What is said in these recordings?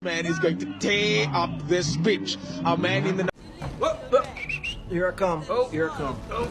Man is going to tear up this pitch. Our man in the... Here I come. Oh. Here I come. Oh.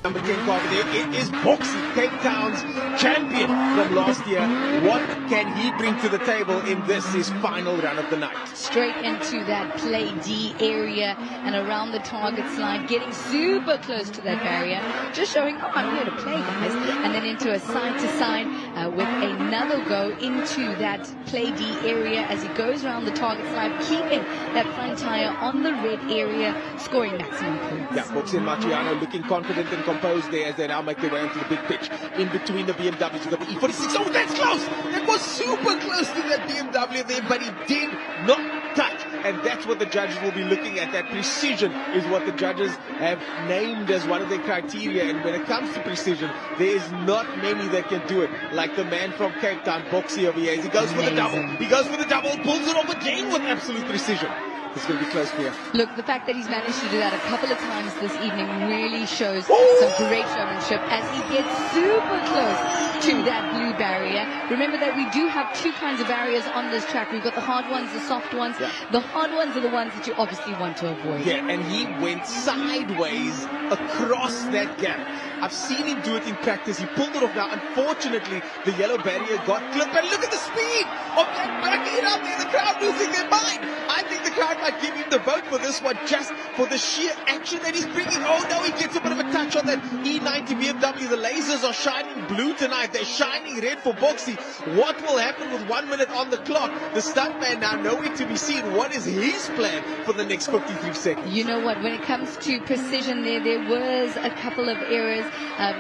Number 10 car over there, it is Boksie, Cape Town's champion from last year. What can he bring to the table in this, his final run of the night? Straight into that play D area and around the target line, getting super close to that barrier, just showing, oh, I'm here to play, guys. And then into a side-to-side with another go into that play D area as he goes around the target line, keeping that front tire on the red area, scoring maximum points. Yeah, Boksie and Marciano looking confident and composed there as they now make their way into the big pitch. In between the BMWs, you've got the E46. Oh, that's close! That was super close to that BMW there, but he did not touch. And that's what the judges will be looking at. That precision is what the judges have named as one of their criteria. And when it comes to precision, there is not many that can do it. Like the man from Cape Town, Boksie over here. He goes for the double. He goes for the double, pulls it off again with absolute precision. It's going to be close here. Look, the fact that he's managed to do that a couple of times this evening really shows some great showmanship as he gets super close to that blue barrier. Remember that we do have two kinds of barriers on this track. We've got the hard ones, the soft ones. Yeah. The hard ones are the ones that you obviously want to avoid. Yeah, and he went sideways across that gap. I've seen him do it in practice. He pulled it off now. Unfortunately, the yellow barrier got clipped. And look at the speed of that backing it up there. The crowd losing their mind. I think the crowd might give him the vote for this one just for the sheer action that he's bringing. Oh no, he gets a bit of a touch on that E90 BMW. The lasers are shining blue tonight. They're shining red for Boksie. What will happen with 1 minute on the clock? The stuntman now nowhere to be seen. What is his plan for the next 53 seconds? You know what, when it comes to precision there was a couple of errors.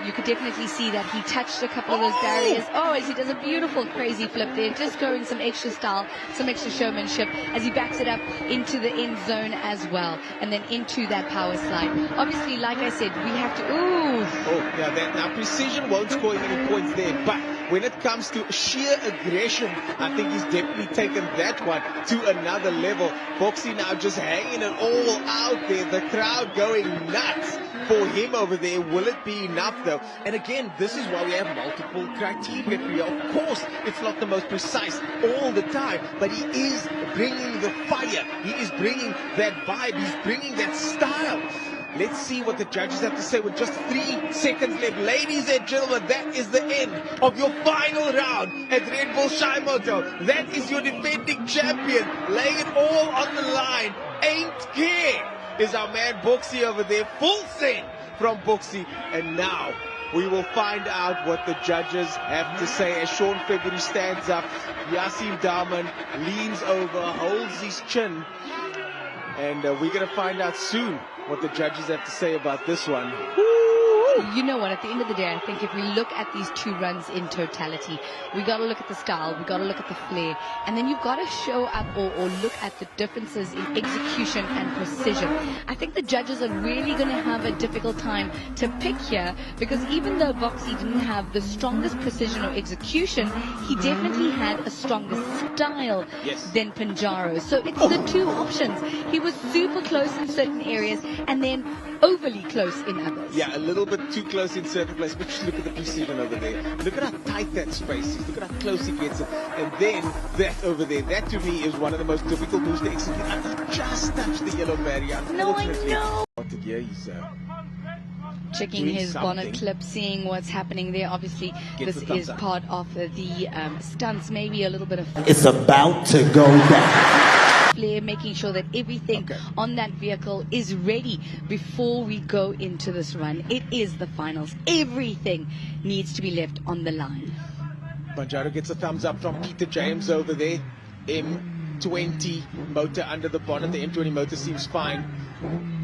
You could definitely see that he touched a couple of those barriers. Oh, as he does a beautiful crazy flip there, just going some extra style, some extra showmanship as he backs it up into the end zone as well, and then into that power slide. Obviously, like I said, we have to, Oh, yeah, now precision won't score any points there, but when it comes to sheer aggression, I think he's definitely taken that one to another level. Boksie now just hanging it all out there, the crowd going nuts for him over there. Will it be enough though? And again, this is why we have multiple criteria. Of course, it's not the most precise all the time, but he is bringing the fire. He is bringing that vibe. He's bringing that style. Let's see what the judges have to say with just 3 seconds left. Ladies and gentlemen, that is the end of your final round at Redbull Shaya Imoto. That is your defending champion, laying it all on the line. Ain't care is our man Boksie over there. Full send from Boksie. And now we will find out what the judges have to say as Sean February stands up. Yassine Darman leans over, holds his chin. And we're going to find out soon what the judges have to say about this one. You know what, at the end of the day, I think if we look at these two runs in totality, we got to look at the style, we got to look at the flair, and then you've got to show up or look at the differences in execution and precision. I think the judges are really going to have a difficult time to pick here, because even though Boksie didn't have the strongest precision or execution, he definitely had a stronger style than Panjaro. So it's the two options. He was super close in certain areas and then overly close in others. Yeah, a little bit too close in certain places, but just look at the precision over there. Look at how tight that space is. Look at how close he gets it. And then that over there, that to me is one of the most difficult moves to execute. I just touched the yellow barrier. No, I know. Yeah, he's checking his bonnet clip, seeing what's happening there. Obviously, this is part of the stunts, maybe a little bit of... It's about to go down. Making sure that everything on that vehicle is ready before we go into this run. It is the finals. Everything needs to be left on the line. Panjaro gets a thumbs up from Peter James over there. M20 motor under the bonnet. The M20 motor seems fine.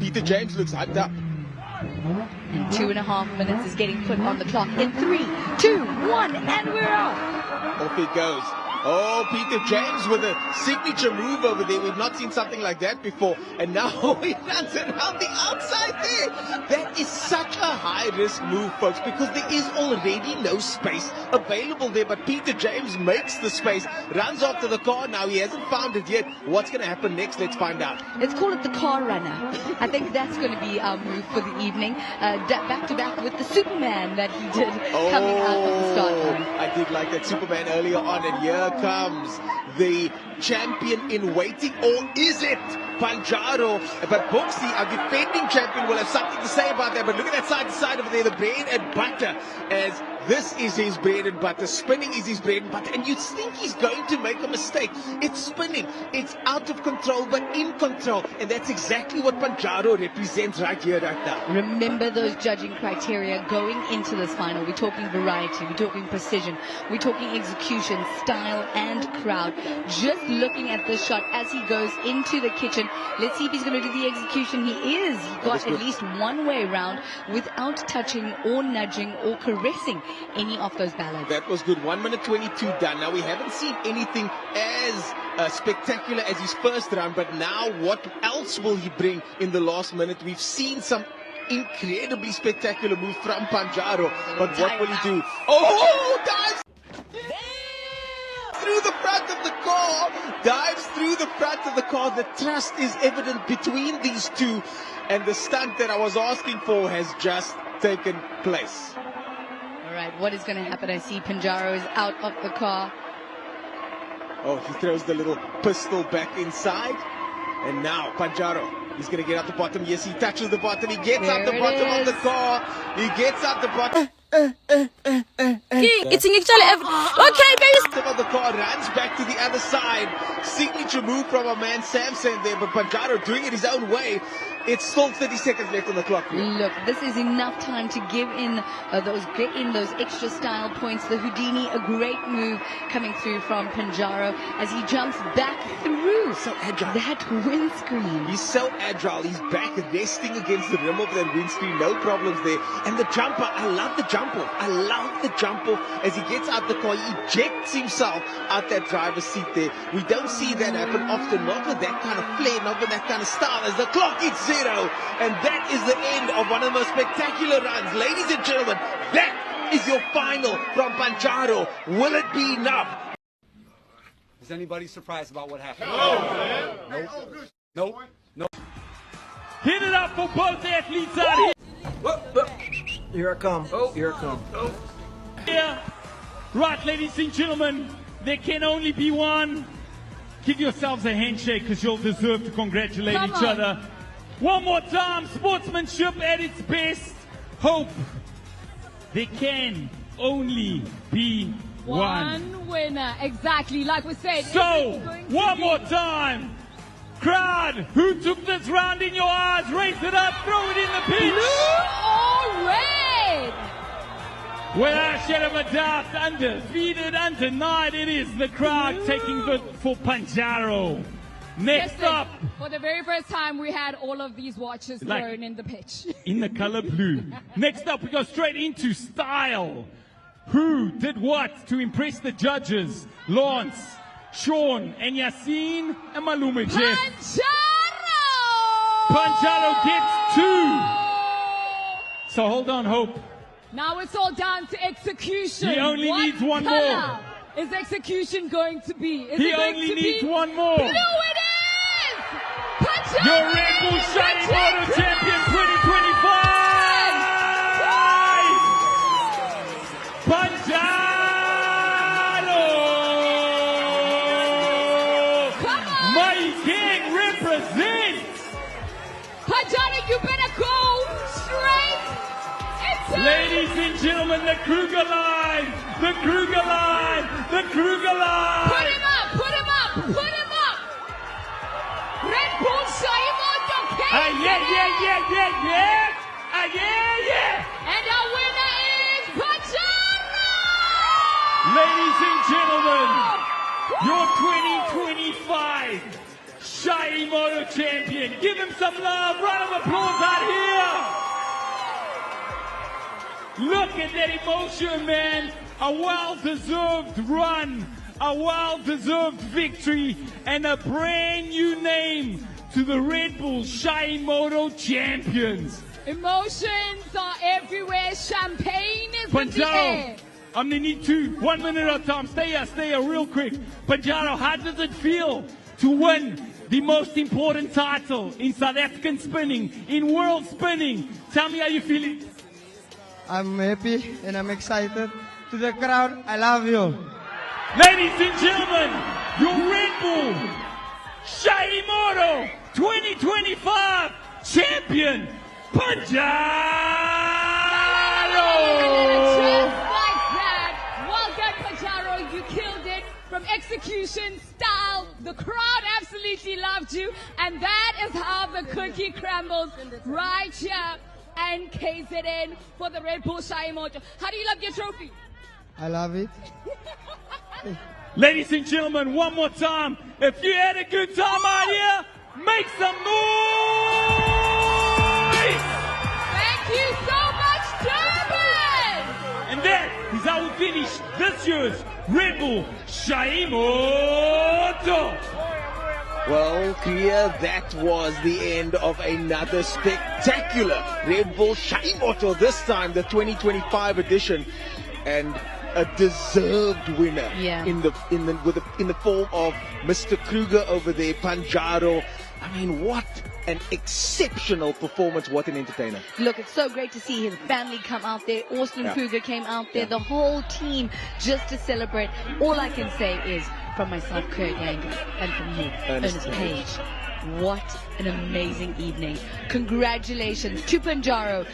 Peter James looks hyped up. And 2.5 minutes is getting put on the clock in 3, 2, 1, and we're off. Off it goes. Oh, Peter James with a signature move over there. We've not seen something like that before. And now he runs around the outside there. That is such a high-risk move, folks, because there is already no space available there. But Peter James makes the space, runs after the car. Now he hasn't found it yet. What's going to happen next? Let's find out. Let's call it the car runner. I think that's going to be our move for the evening. Back-to-back with the Superman that he did coming out of the start line. I did like that Superman earlier on. And here comes the champion in waiting, or is it Panjaro? But Boksie, our defending champion, will have something to say about that. But look at that side to side over there, the bread and butter, as this is his bread and butter. Spinning is his bread and butter. And you'd think he's going to make a mistake. It's spinning. It's out of control, but in control. And that's exactly what Panjaro represents right here, right now. Remember those judging criteria going into this final. We're talking variety, we're talking precision, we're talking execution, style and crowd. Just looking at this shot as he goes into the kitchen. Let's see if he's going to do the execution. He is. He got at least one way round without touching or nudging or caressing any of those ballads. That was good. 1 minute 22 done. Now, we haven't seen anything as spectacular as his first round, but now what else will he bring in the last minute? We've seen some incredibly spectacular moves from Panjaro, but what will he do? Oh, dives through the front of the car, dives through the front of the car. The trust is evident between these two, and the stunt that I was asking for has just taken place. All right, what is going to happen? I see Panjaro is out of the car. Oh, he throws the little pistol back inside. And now Panjaro, he's going to get out the bottom. Yes, he touches the bottom. He gets out the bottom of the car. He gets out the bottom. It's okay, baby. Of the car, runs back to the other side. Signature move from our man Samson there, but Panjaro doing it his own way. It's still 30 seconds left on the clock. Look, this is enough time to get in those extra style points. The Houdini, a great move coming through from Panjaro as he jumps back through. So agile. That windscreen. He's so agile. He's back resting against the rim of that windscreen. No problems there. And the jumper, I love the jump off. I love the jump off as he gets out the car. He ejects himself out that driver's seat there. We don't see that happen often. Not with that kind of flair, not with that kind of style. As the clock hits 0. And that is the end of one of the most spectacular runs. Ladies and gentlemen, that is your final from Panjaro. Will it be enough? Is anybody surprised about what happened? No. Nope. Hit it up for both athletes out Here I come. Here I come. here. Right, ladies and gentlemen, there can only be one. Give yourselves a handshake because you'll deserve to congratulate each other. One more time, sportsmanship at its best. Hope. There can only be one winner. Exactly, like we said. So, one more time. Crowd, who took this round in your eyes? Raise it up, throw it in the pitch. Blue or red? Without a shadow of a doubt, undefeated, undenied, it is the crowd taking it for Panjaro. Next up. For the very first time, we had all of these watches thrown in the pitch. In the color blue. Next up, we go straight into style. Who did what to impress the judges? Lawrence, Sean, and Yassine, and Malume Jeff. Panjaro gets 2. So hold on, Hope. Now it's all down to execution. He only needs one more. Is execution going to be? He only needs one more. Blue it is! Panjaro! Your Redbull Shaya Imoto champion 2025! Panjaro! Come on! My gang represents! Panjaro, you better go straight into... Ladies and gentlemen, the Kruger line! The Kruger line! The Kruger line! Put him up! Put him up! Put him up! Redbull Shaya Imoto Yeah! And our winner is Panjaro! Ladies and gentlemen, your 2025 Shaya Imoto champion. Give him some love. Round of applause out here. Look at that emotion, man. A well-deserved run, a well-deserved victory, and a brand new name to the Redbull Shaya Imoto champions. Emotions are everywhere. Champagne is in the air. I'm gonna need 1 minute at a time. Stay here real quick. Panjaro, how does it feel to win the most important title in South African spinning, in world spinning? Tell me how you feel. I'm happy and I'm excited. To the crowd, I love you. Ladies and gentlemen, your Redbull Shaya Imoto 2025 champion, Panjaro! Just like that. Well done, Panjaro. You killed it. From execution, style, the crowd absolutely loved you. And that is how the cookie crumbles right here and KZN for the Redbull Shaya Imoto. How do you love your trophy? I love it. Ladies and gentlemen, one more time. If you had a good time out here, make some noise! Thank you so much, Durban! And that is how we finish this year's Redbull Shaya Imoto. Well, Kriya, that was the end of another spectacular Redbull Shaya Imoto, this time the 2025 edition, and a deserved winner in the form of Mr. Kruger over there, Panjaro. I mean, what an exceptional performance! What an entertainer! Look, it's so great to see his family come out there. Austin Kruger came out there, the whole team, just to celebrate. All I can say is, from myself, Kurt Angle, and from you, Ernest Page, what an amazing evening. Congratulations to Panjaro.